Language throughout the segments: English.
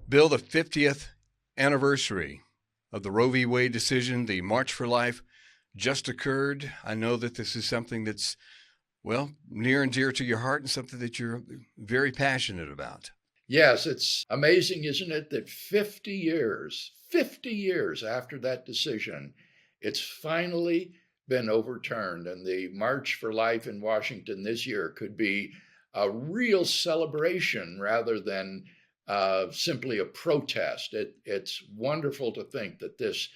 Bill, the 50th anniversary of the Roe v. Wade decision, the March for Life, just occurred. I know that this is something that's, well, near and dear to your heart and something that you're very passionate about. Yes, it's amazing, isn't it, that 50 years after that decision, it's finally been overturned. And the March for Life in Washington this year could be a real celebration rather than simply a protest. It's wonderful to think that this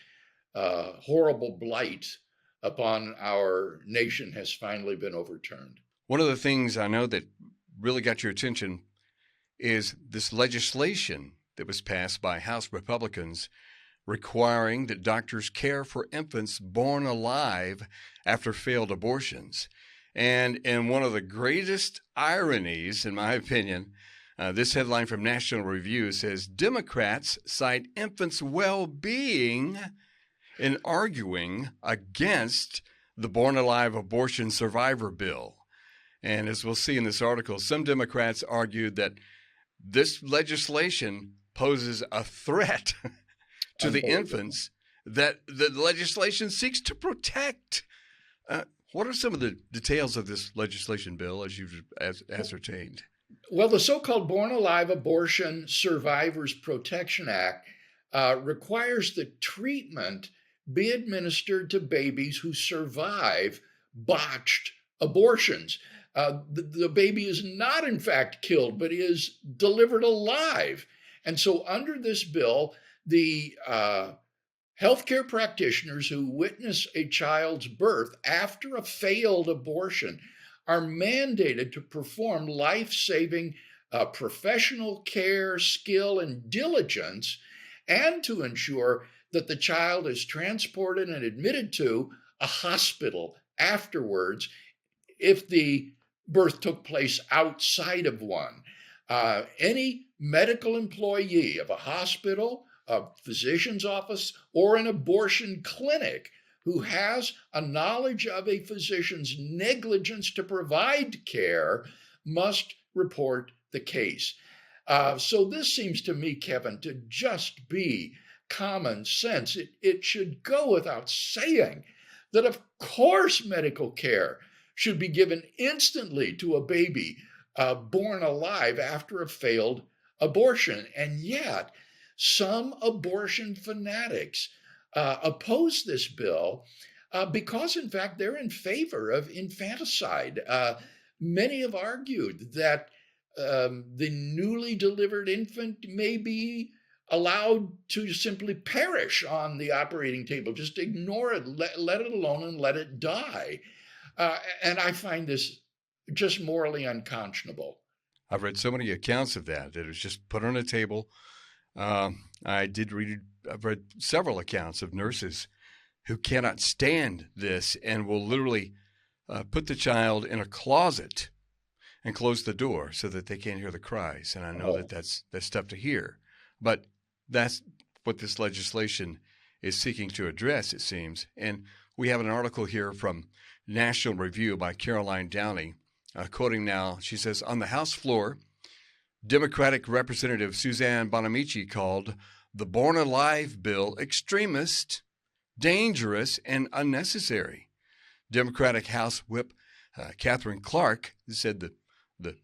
horrible blight upon our nation has finally been overturned. One of the things I know that really got your attention is this legislation that was passed by House Republicans requiring that doctors care for infants born alive after failed abortions. And in one of the greatest ironies, in my opinion, this headline from National Review says Democrats cite infants' well-being in arguing against the Born Alive Abortion Survivor Bill. And as we'll see in this article, some Democrats argued that this legislation poses a threat to the infants that the legislation seeks to protect. What are some of the details of this legislation, Bill, as you've ascertained? Well, the so-called Born Alive Abortion Survivors Protection Act requires that treatment be administered to babies who survive botched abortions. The baby is not, in fact, killed, but is delivered alive. And so under this bill, the healthcare practitioners who witness a child's birth after a failed abortion are mandated to perform life-saving professional care, skill, and diligence, and to ensure that the child is transported and admitted to a hospital afterwards if the birth took place outside of one. Any medical employee of a hospital, a physician's office, or an abortion clinic who has a knowledge of a physician's negligence to provide care must report the case. So this seems to me, Kevin, to just be common sense. It should go without saying that, of course, medical care should be given instantly to a baby born alive after a failed abortion. And yet, some abortion fanatics oppose this bill because, in fact, they're in favor of infanticide. Many have argued that the newly delivered infant may be allowed to simply perish on the operating table. Just ignore it, let it alone, and let it die. And I find this just morally unconscionable. I've read so many accounts of that it was just put on a table. I've read several accounts of nurses who cannot stand this and will literally put the child in a closet and close the door so that they can't hear the cries. And I know that that's tough to hear, but that's what this legislation is seeking to address, it seems. And we have an article here from National Review by Caroline Downey, quoting now. She says, on the House floor, Democratic Representative Suzanne Bonamici called the Born Alive bill extremist, dangerous, and unnecessary. Democratic House Whip Catherine Clark said that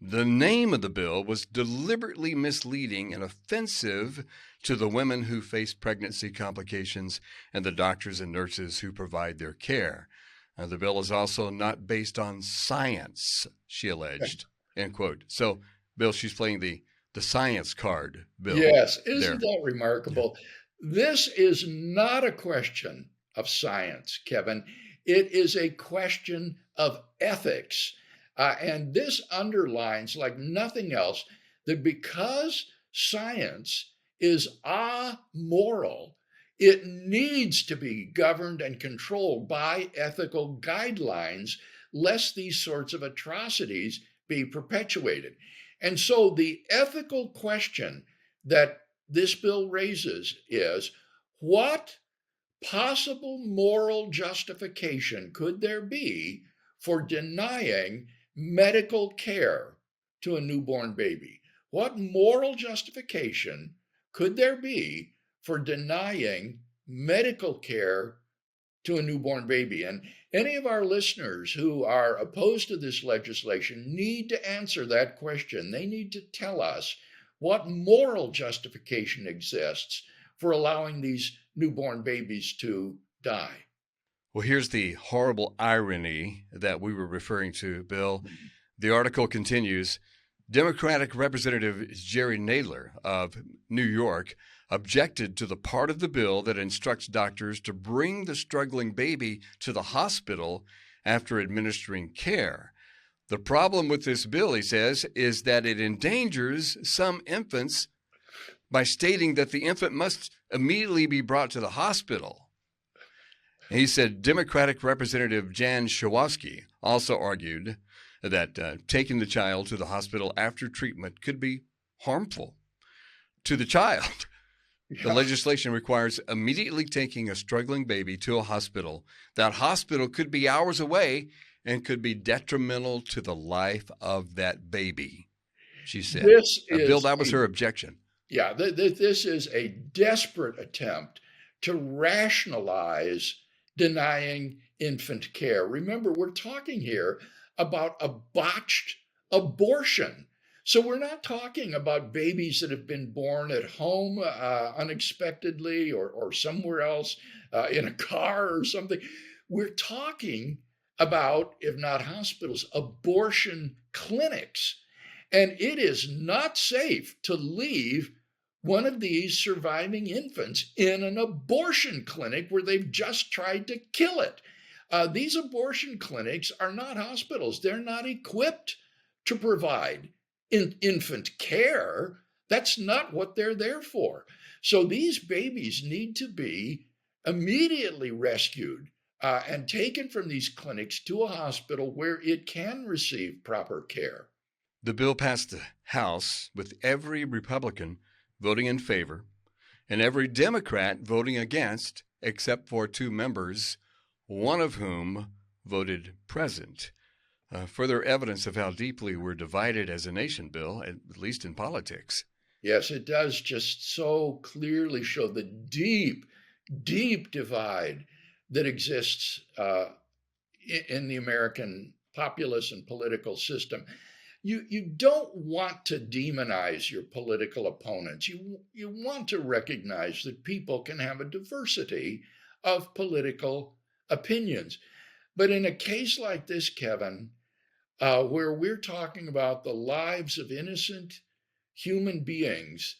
the name of the bill was deliberately misleading and offensive to the women who face pregnancy complications and the doctors and nurses who provide their care. The bill is also not based on science, she alleged, end quote. So, Bill, she's playing the science card, Bill. Yes, isn't that remarkable? Yeah. This is not a question of science, Kevin. It is a question of ethics. And this underlines, like nothing else, that because science is amoral, it needs to be governed and controlled by ethical guidelines, lest these sorts of atrocities be perpetuated. And so the ethical question that this bill raises is, what possible moral justification could there be for denying medical care to a newborn baby? What moral justification could there be for denying medical care to a newborn baby? And any of our listeners who are opposed to this legislation need to answer that question. They need to tell us what moral justification exists for allowing these newborn babies to die. Well, here's the horrible irony that we were referring to, Bill. The article continues. Democratic Representative Jerry Nadler of New York objected to the part of the bill that instructs doctors to bring the struggling baby to the hospital after administering care. The problem with this bill, he says, is that it endangers some infants by stating that the infant must immediately be brought to the hospital. He said Democratic Representative Jan Schawski also argued that taking the child to the hospital after treatment could be harmful to the child. The legislation requires immediately taking a struggling baby to a hospital. That hospital could be hours away and could be detrimental to the life of that baby, she said. Bill, that was her objection. Yeah, this is a desperate attempt to rationalize denying infant care. Remember, we're talking here about a botched abortion. So we're not talking about babies that have been born at home unexpectedly or somewhere else in a car or something. We're talking about, if not hospitals, abortion clinics. And it is not safe to leave one of these surviving infants in an abortion clinic where they've just tried to kill it. These abortion clinics are not hospitals. They're not equipped to provide infant care. That's not what they're there for. So these babies need to be immediately rescued and taken from these clinics to a hospital where it can receive proper care. The bill passed the House with every Republican voting in favor and every Democrat voting against, except for 2 members, one of whom voted present. Further evidence of how deeply we're divided as a nation, Bill, at least in politics. Yes, it does just so clearly show the deep, deep divide that exists in the American populace and political system. You don't want to demonize your political opponents. You want to recognize that people can have a diversity of political opinions. But in a case like this, Kevin, where we're talking about the lives of innocent human beings,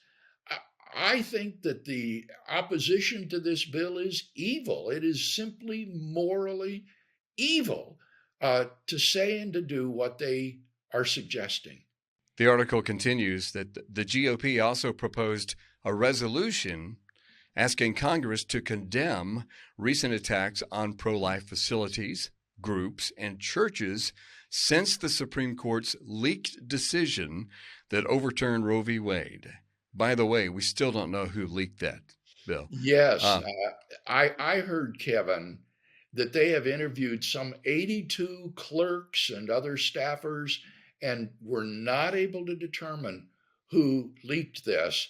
I think that the opposition to this bill is evil. It is simply morally evil to say and to do what they are suggesting. The article continues that the GOP also proposed a resolution asking Congress to condemn recent attacks on pro-life facilities, groups, and churches since the Supreme Court's leaked decision that overturned Roe v. Wade. By the way, we still don't know who leaked that, Bill. Yes, I heard, Kevin, that they have interviewed some 82 clerks and other staffers and were not able to determine who leaked this,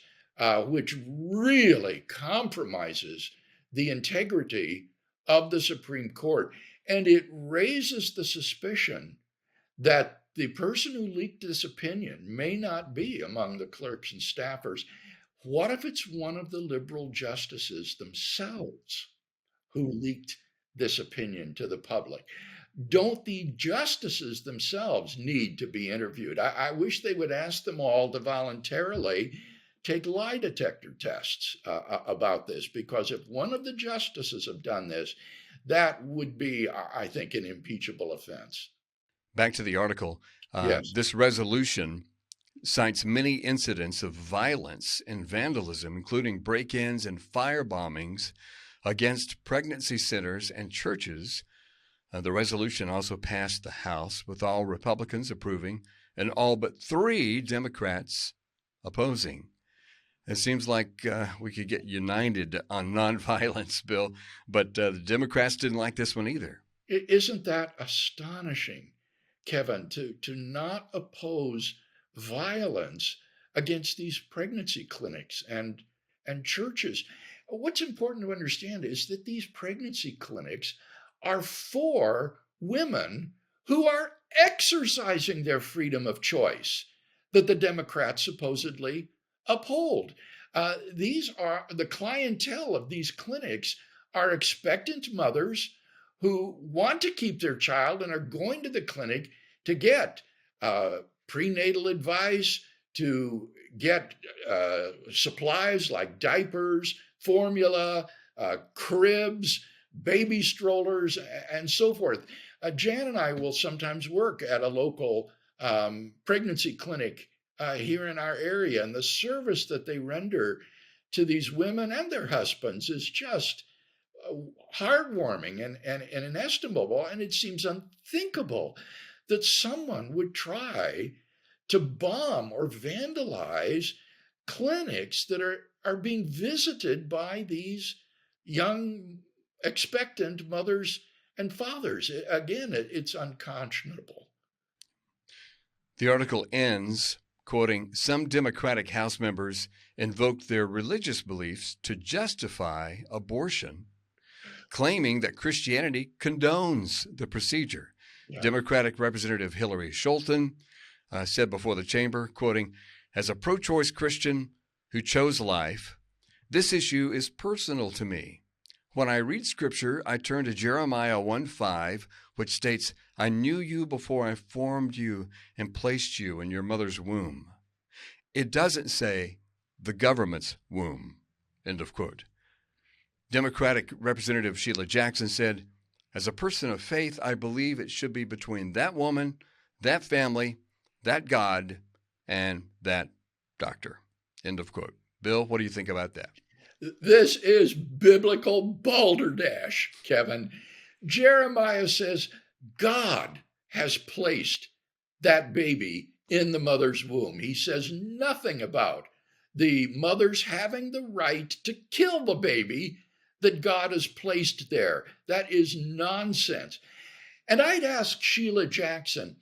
which really compromises the integrity of the Supreme Court. And it raises the suspicion that the person who leaked this opinion may not be among the clerks and staffers. What if it's one of the liberal justices themselves who leaked this opinion to the public? Don't the justices themselves need to be interviewed? I wish they would ask them all to voluntarily take lie detector tests about this, because if one of the justices have done this, that would be, I think, an impeachable offense. Back to the article. Yes. This resolution cites many incidents of violence and vandalism, including break-ins and fire bombings against pregnancy centers and churches. The resolution also passed the House with all Republicans approving and all but 3 Democrats opposing. It seems like we could get united on nonviolence, Bill, but the Democrats didn't like this one either. Isn't that astonishing, Kevin, to not oppose violence against these pregnancy clinics and and churches. What's important to understand is that these pregnancy clinics are for women who are exercising their freedom of choice that the Democrats supposedly uphold. These are the clientele of these clinics are expectant mothers who want to keep their child and are going to the clinic to get prenatal advice, to get supplies like diapers, formula, cribs, baby strollers, and so forth. Jan and I will sometimes work at a local pregnancy clinic here in our area, and the service that they render to these women and their husbands is just heartwarming and inestimable. And it seems unthinkable that someone would try to bomb or vandalize clinics that are being visited by these young expectant mothers and fathers. Again, it's unconscionable. The article ends quoting, "Some Democratic House members invoked their religious beliefs to justify abortion, claiming that Christianity condones the procedure." Yeah. Democratic Representative Hillary Scholten said before the chamber, quoting, "As a pro-choice Christian who chose life, this issue is personal to me. When I read Scripture, I turn to Jeremiah 1:5, which states, 'I knew you before I formed you and placed you in your mother's womb.' It doesn't say the government's womb," end of quote. Democratic Representative Sheila Jackson said, "As a person of faith, I believe it should be between that woman, that family, that God, and that doctor," end of quote. Bill, what do you think about that? This is biblical balderdash, Kevin. Jeremiah says God has placed that baby in the mother's womb. He says nothing about the mother's having the right to kill the baby that God has placed there. That is nonsense. And I'd ask Sheila Jackson,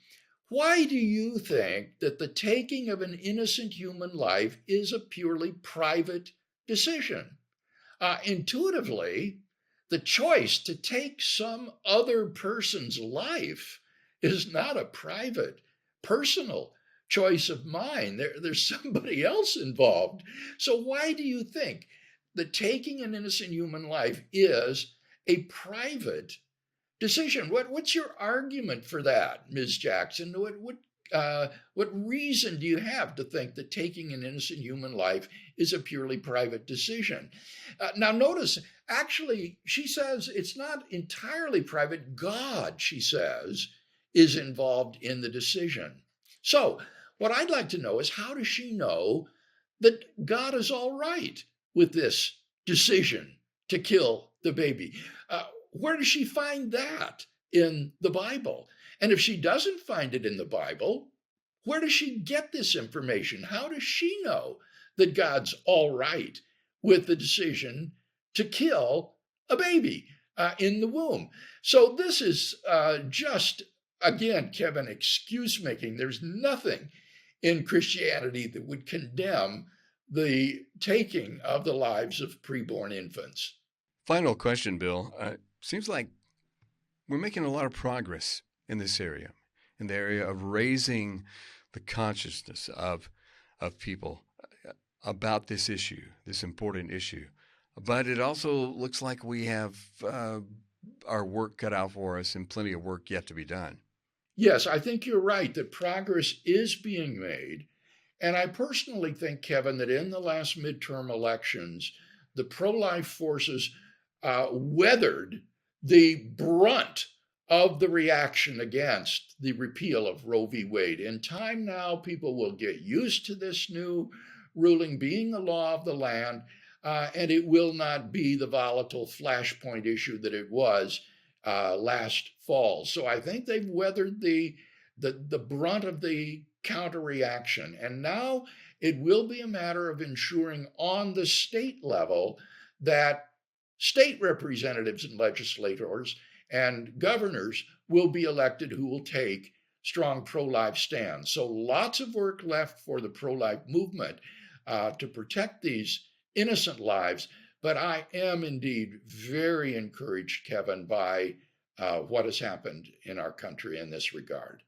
why do you think that the taking of an innocent human life is a purely private decision? Intuitively, the choice to take some other person's life is not a private, personal choice of mine. There's somebody else involved. So why do you think that taking an innocent human life is a private decision? What's your argument for that, Ms. Jackson? What reason do you have to think that taking an innocent human life is a purely private decision? Now, notice, actually, she says it's not entirely private. God, she says, is involved in the decision. So, what I'd like to know is, how does she know that God is all right with this decision to kill the baby? Where does she find that in the Bible? And if she doesn't find it in the Bible, where does she get this information? How does she know that God's all right with the decision to kill a baby in the womb? So this is just, again, Kevin, excuse making. There's nothing in Christianity that would condemn the taking of the lives of preborn infants. Final question, Bill. Seems like we're making a lot of progress in this area, in the area of raising the consciousness of people about this issue, this important issue. But it also looks like we have our work cut out for us and plenty of work yet to be done. Yes, I think you're right that progress is being made. And I personally think, Kevin, that in the last midterm elections, the pro-life forces weathered the brunt of the reaction against the repeal of Roe v. Wade. In time now, people will get used to this new ruling being the law of the land, and it will not be the volatile flashpoint issue that it was last fall. So I think they've weathered the brunt of the counter reaction. And now it will be a matter of ensuring on the state level that state representatives and legislators and governors will be elected who will take strong pro-life stands. So lots of work left for the pro-life movement to protect these innocent lives. But I am indeed very encouraged, Kevin, by what has happened in our country in this regard.